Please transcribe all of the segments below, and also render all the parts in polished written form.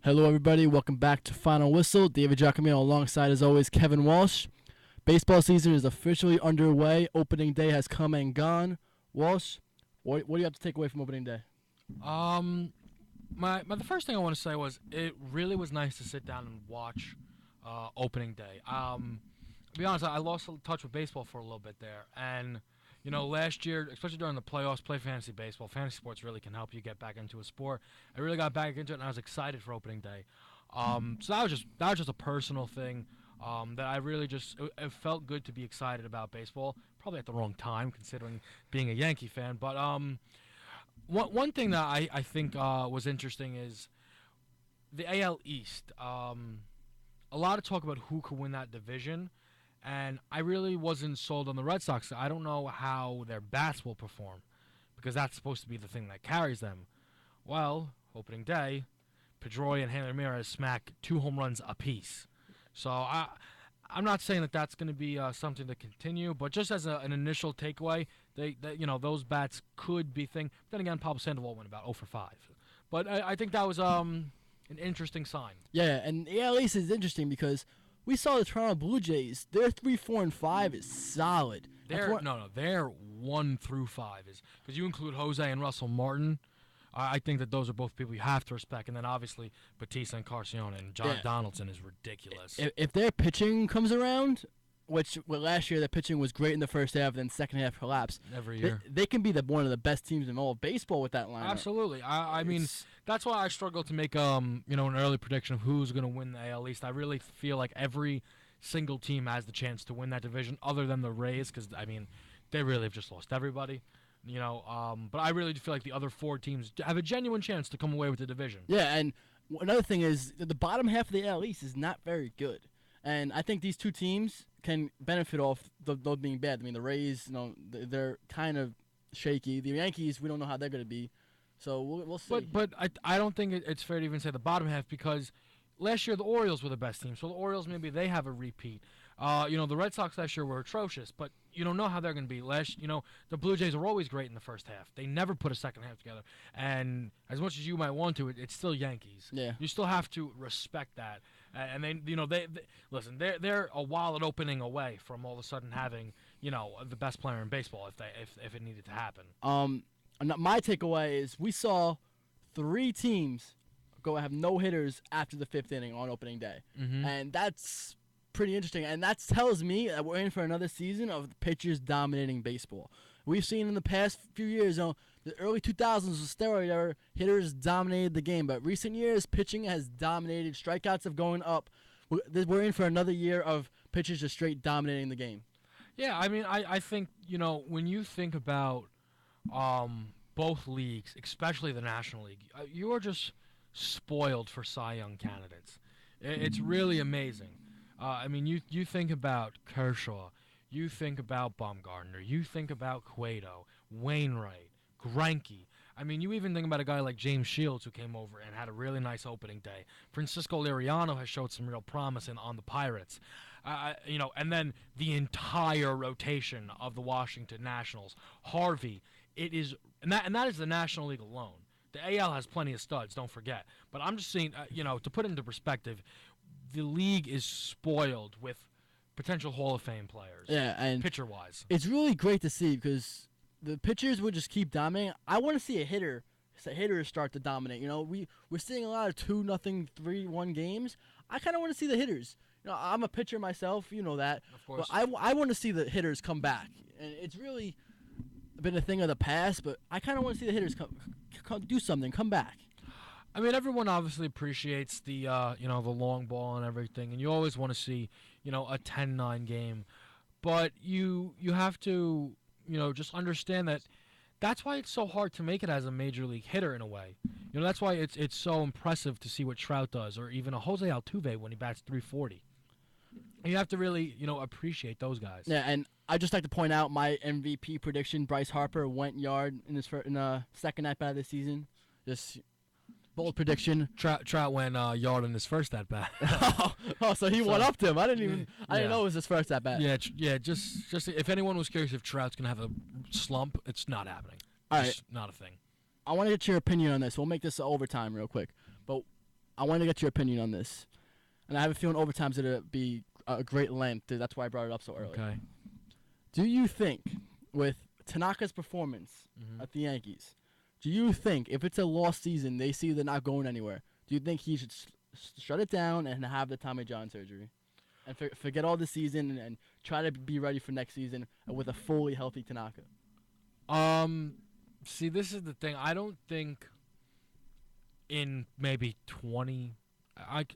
Hello, everybody. Welcome back to Final Whistle. David Giacomino alongside, as always, Kevin Walsh. Baseball season is officially underway. Opening day has come and gone. Walsh, what do you have to take away from opening day? The first thing I want to say was it really was nice to sit down and watch opening day. To be honest, I lost touch with baseball for a little bit there, and last year, especially during the playoffs, play fantasy baseball. Fantasy sports really can help you get back into a sport. I really got back into it, and I was excited for opening day. So that was just a personal thing. That I really it felt good to be excited about baseball. Probably at the wrong time, considering being a Yankee fan. But one thing that I think was interesting is the AL East. A lot of talk about who could win that division, and I really wasn't sold on the Red Sox. I don't know how their bats will perform, because that's supposed to be the thing that carries them. Well, opening day, Pedroia and Hanley Ramirez smack 2 home runs apiece. So I'm not saying that that's going to be something to continue, but just as an initial takeaway, those bats could be thing. Then again, Pablo Sandoval went about 0 for 5, but I think that was an interesting sign. Yeah, and the AL East is interesting because we saw the Toronto Blue Jays. Their 3, 4, and 5 is solid. Their 1 through 5 is because you include Jose and Russell Martin. I think that those are both people you have to respect, and then obviously Batista and Carcione and John Donaldson is ridiculous. If their pitching comes around, which last year their pitching was great in the first half, then second half collapsed. Every year they can be one of the best teams in all of baseball with that lineup. Absolutely. I mean, that's why I struggle to make an early prediction of who's going to win the AL East. I really feel like every single team has the chance to win that division, other than the Rays, because I mean, they really have just lost everybody. But I really do feel like the other 4 teams have a genuine chance to come away with the division. Yeah, and another thing is the bottom half of the AL East is not very good, and I think these 2 teams can benefit off those being bad. I mean, the Rays, they're kind of shaky. The Yankees, we don't know how they're going to be, so we'll see. But I don't think it's fair to even say the bottom half, because last year the Orioles were the best team, so the Orioles maybe they have a repeat. The Red Sox last year were atrocious, but you don't know how they're going to be. The Blue Jays are always great in the first half. They never put a second half together. And as much as you might want to, it's still Yankees. Yeah. You still have to respect that. And they listen. They're a wallet opening away from all of a sudden having the best player in baseball if it needed to happen. My takeaway is we saw 3 teams go have no hitters after the 5th inning on opening day, and that's pretty interesting, and that tells me that we're in for another season of the pitchers dominating baseball. We've seen in the past few years, the early 2000s was steroid era, hitters dominated the game, but recent years, pitching has dominated. Strikeouts have gone up. We're in for another year of pitchers just straight dominating the game. Yeah, I mean, I think, when you think about both leagues, especially the National League, you are just spoiled for Cy Young candidates. It's really amazing. I mean, you think about Kershaw, you think about Bumgarner, you think about Cueto, Wainwright, Greinke. I mean, you even think about a guy like James Shields, who came over and had a really nice opening day. Francisco Liriano has showed some real promise on the Pirates. And then the entire rotation of the Washington Nationals. Harvey, and that is the National League alone. The AL has plenty of studs, don't forget. But I'm just saying, to put it into perspective, the league is spoiled with potential Hall of Fame players. Yeah, and pitcher-wise, it's really great to see because the pitchers would just keep dominating. I want to see a hitter start to dominate. We're seeing a lot of 2-0, 3-1 games. I kind of want to see the hitters. I'm a pitcher myself, that. Of course. But I want to see the hitters come back, and it's really been a thing of the past. But I kind of want to see the hitters come do something, come back. I mean, everyone obviously appreciates the the long ball and everything, and you always want to see a 10-9 game, but you have to just understand that that's why it's so hard to make it as a major league hitter in a way. That's why it's so impressive to see what Trout does, or even a Jose Altuve when he bats 340. You have to really appreciate those guys. Yeah, and I'd just like to point out my MVP prediction: Bryce Harper went yard in the second at bat of the season. Just bold prediction. Trout went yard in his first at bat. So he went up to him. I didn't know it was his first at bat. Yeah. Just if anyone was curious if Trout's gonna have a slump, it's not happening. All it's right, not a thing. I want to get your opinion on this. We'll make this overtime real quick. But I want to get your opinion on this, and I have a feeling overtime's gonna be a great length. That's why I brought it up so early. Okay. Do you think, with Tanaka's performance at the Yankees, do you think if it's a lost season, they see they're not going anywhere? Do you think he should shut it down and have the Tommy John surgery, and forget all the season and try to be ready for next season with a fully healthy Tanaka? See, this is the thing. I don't think in maybe 20.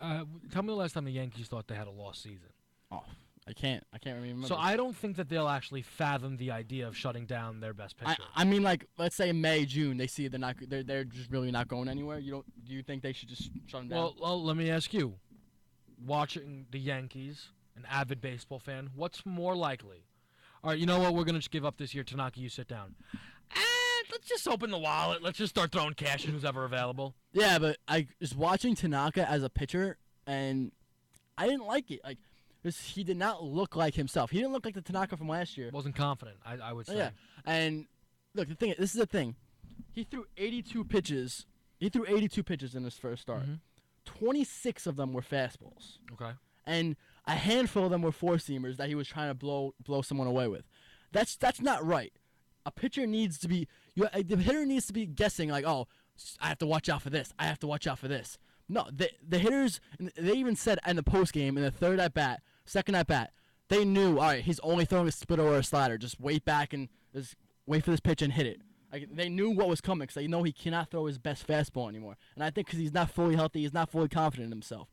Tell me the last time the Yankees thought they had a lost season. Oh, I can't really remember. So I don't think that they'll actually fathom the idea of shutting down their best pitcher. I mean, like, let's say May, June, they see they're just really not going anywhere. Do you think they should just shut them down? Well, let me ask you. Watching the Yankees, an avid baseball fan, what's more likely? All right, you know what? We're gonna just give up this year. Tanaka, you sit down. Let's just open the wallet. Let's just start throwing cash at who's ever available. Yeah, but I was watching Tanaka as a pitcher, and I didn't like it. Like, he did not look like himself. He didn't look like the Tanaka from last year. Wasn't confident, I would say. Yeah, and look, this is the thing. He threw 82 pitches. He threw 82 pitches in his first start. 26 of them were fastballs. Okay. And a handful of them were four-seamers that he was trying to blow someone away with. That's not right. A pitcher needs to be the hitter needs to be guessing like, oh, I have to watch out for this. I have to watch out for this. No, the hitters, they even said in the post game in the third at bat, second at bat, they knew, all right, he's only throwing a splitter or a slider. Just wait back and just wait for this pitch and hit it. Like, they knew what was coming because they know he cannot throw his best fastball anymore. And I think because he's not fully healthy, he's not fully confident in himself.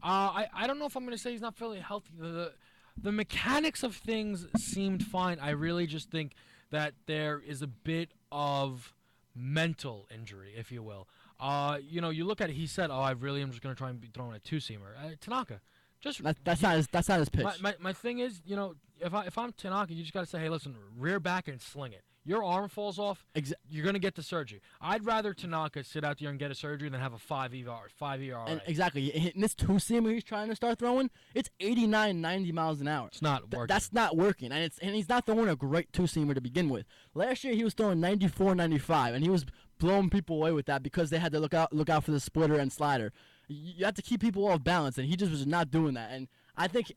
I don't know if I'm going to say he's not fully healthy. The mechanics of things seemed fine. I really just think that there is a bit of mental injury, if you will. You look at it, he said, I really am just going to try and be throwing a two-seamer. Tanaka, just... That's not his pitch. My thing is, if I'm Tanaka, you just got to say, hey, listen, rear back and sling it. Your arm falls off, you're going to get the surgery. I'd rather Tanaka sit out there and get a surgery than have a 5 ER. And exactly. In this two-seamer he's trying to start throwing, it's 89, 90 miles an hour. It's not working. That's not working, and he's not throwing a great two-seamer to begin with. Last year he was throwing 94, 95, and he was blowing people away with that because they had to look out for the splitter and slider. You have to keep people off balance, and he just was not doing that. And I think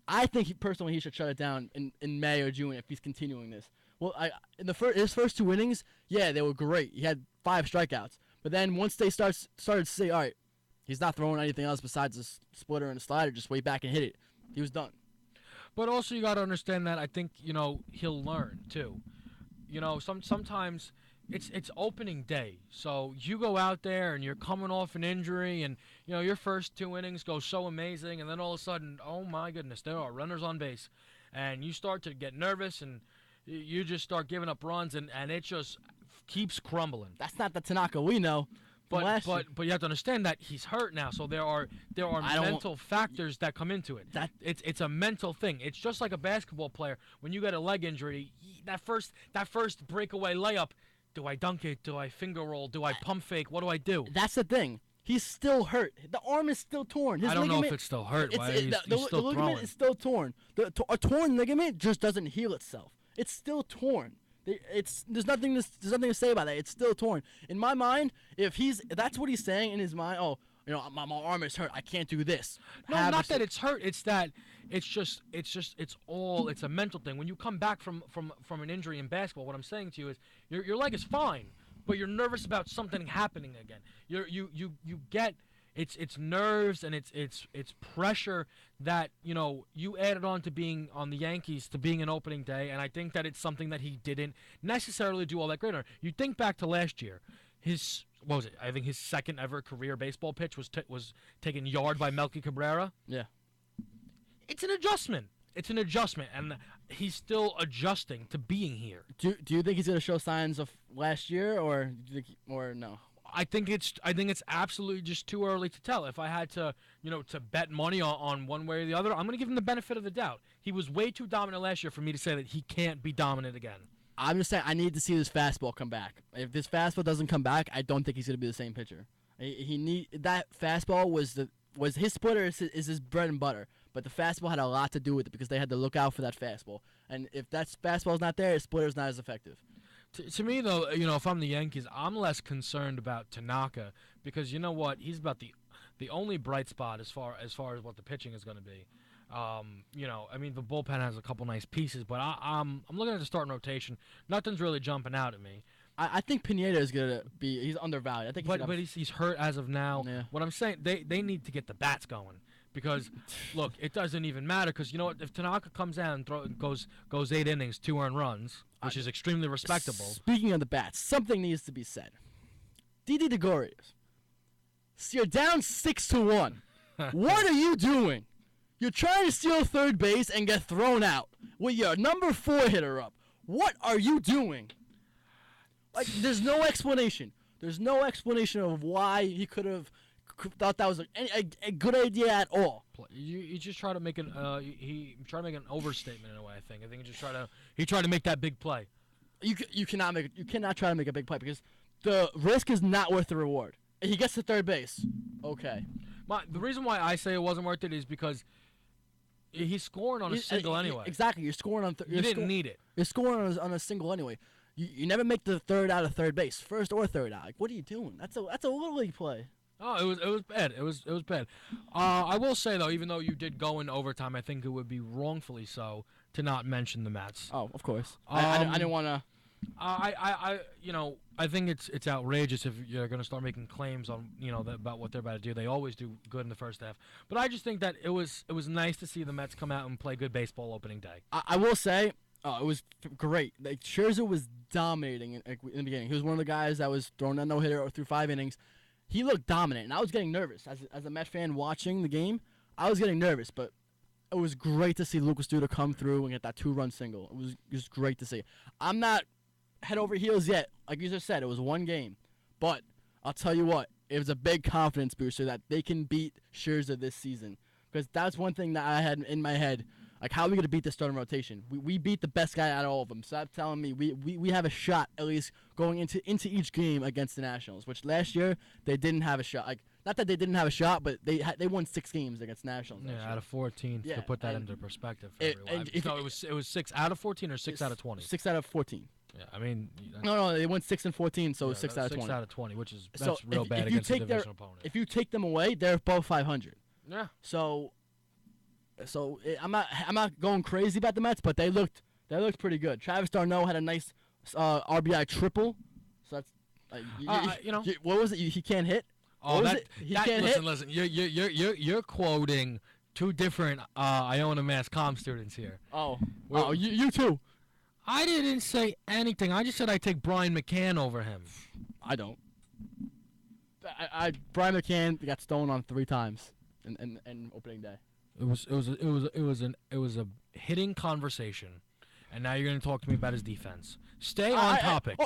personally he should shut it down in May or June if he's continuing this. Well, his first two innings, yeah, they were great. He had 5 strikeouts. But then once they started to say, all right, he's not throwing anything else besides a splitter and a slider, just wait back and hit it. He was done. But also you got to understand that I think, he'll learn too. Sometimes it's opening day. So you go out there and you're coming off an injury and, your first 2 innings go so amazing. And then all of a sudden, oh, my goodness, there are runners on base. And you start to get nervous and you just start giving up runs, and it just keeps crumbling. That's not the Tanaka we know. But you have to understand that he's hurt now, so there are mental factors that come into it. It's a mental thing. It's just like a basketball player. When you get a leg injury, that first breakaway layup, do I dunk it? Do I finger roll? Do I pump fake? What do I do? That's the thing. He's still hurt. The arm is still torn. I don't know if it's still hurt. He's still the ligament throwing. is still torn. A torn ligament just doesn't heal itself. It's still torn. There's nothing to say about that. It's still torn. In my mind, that's what he's saying in his mind. Oh, my arm is hurt. I can't do this. No, not that it's hurt. It's that it's a mental thing. When you come back from an injury in basketball, what I'm saying to you is your leg is fine, but you're nervous about something happening again. You get. It's nerves and it's pressure that you added on to being on the Yankees to being an opening day, and I think that it's something that he didn't necessarily do all that great on. You think back to last year, what was it? I think his second ever career baseball pitch was taken yard by Melky Cabrera. Yeah, it's an adjustment. And he's still adjusting to being here. Do you think he's gonna show signs of last year, or no? I think it's absolutely just too early to tell. If I had to, to bet money on one way or the other, I'm going to give him the benefit of the doubt. He was way too dominant last year for me to say that he can't be dominant again. I'm just saying I need to see this fastball come back. If this fastball doesn't come back, I don't think he's going to be the same pitcher. That fastball was his splitter is his bread and butter, but the fastball had a lot to do with it because they had to look out for that fastball. And if that fastball's not there, his splitter's not as effective. To me, though, if I'm the Yankees, I'm less concerned about Tanaka because you know what? He's about the the only bright spot as far as what the pitching is going to be. I mean, the bullpen has a couple nice pieces, but I'm looking at the starting rotation. Nothing's really jumping out at me. I think Pineda is gonna be. He's undervalued. I think. But he's hurt as of now. Yeah. What I'm saying, they need to get the bats going because, look, it doesn't even matter because you know what? If Tanaka comes out and goes 8 innings, 2 earned runs, which is extremely respectable. Speaking of the bats, something needs to be said. Didi Gregorius, you're down 6-1. What are you doing? You're trying to steal third base and get thrown out with your number 4 hitter up. What are you doing? Like, there's no explanation. There's no explanation of why he could have thought that was a good idea at all. You just try to make he tried to make an overstatement in a way. I think he tried to make that big play. You cannot try to make a big play because the risk is not worth the reward. He gets to third base. Okay. The reason why I say it wasn't worth it is because he's scoring on a single anyway. Exactly. You're scoring on. You didn't need it. You're scoring on a single anyway. You never make the third out of third base, first or third out. Like, what are you doing? That's a little league play. Oh, it was bad. It was bad. I will say though, even though you did go in overtime, I think it would be wrongfully so to not mention the Mets. Oh, of course. I didn't want to. I think it's outrageous if you're going to start making claims on about what they're about to do. They always do good in the first half, but I just think that it was nice to see the Mets come out and play good baseball opening day. I will say, it was great. Like, Scherzer was dominating in the beginning. He was one of the guys that was throwing that no-hitter through 5 innings. He looked dominant, and I was getting nervous as a Mets fan watching the game. I was getting nervous, but it was great to see Lucas Duda come through and get that 2-run single. It was just great to see. I'm not head over heels yet. Like you just said, it was one game. But I'll tell you what, it was a big confidence booster that they can beat Scherzer this season. Because that's one thing that I had in my head. Like, how are we going to beat the starting rotation? We beat the best guy out of all of them. So that's telling me we have a shot, at least, going into each game against the Nationals, which last year they didn't have a shot. Like, not that they didn't have a shot, but they won 6 games against Nationals. Yeah, out of 14, to put that into perspective for everyone. So it was 6 out of 14 or 6 out of 20? 6 out of 14. Yeah, I mean... No, they went 6 and 14, so 6 out of 20. 6 out of 20, that's real bad against a division opponent. If you take them away, they're both 500. Yeah. So I'm not going crazy about the Mets, but they looked pretty good. Travis d'Arnaud had a nice RBI triple. So that's what was it? He can't hit. Oh, listen. You're quoting 2 different Iona Mass Comm students here. You too. I didn't say anything. I just said I take Brian McCann over him. I don't. Brian McCann got stolen on 3 times in opening day. It was a hitting conversation, and now you're going to talk to me about his defense. Stay on topic.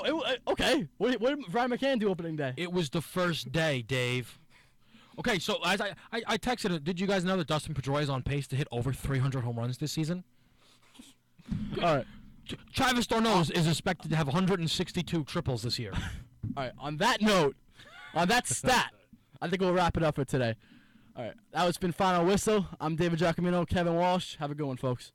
Okay. What did Brian McCann do opening day? It was the first day, Dave. Okay, so as I texted it, did you guys know that Dustin Pedroia is on pace to hit over 300 home runs this season? All right. Travis d'Arnaud is expected to have 162 triples this year. All right. On that note, on that stat, I think we'll wrap it up for today. All right. That was been Final Whistle. I'm David Giacomino, Kevin Walsh. Have a good one, folks.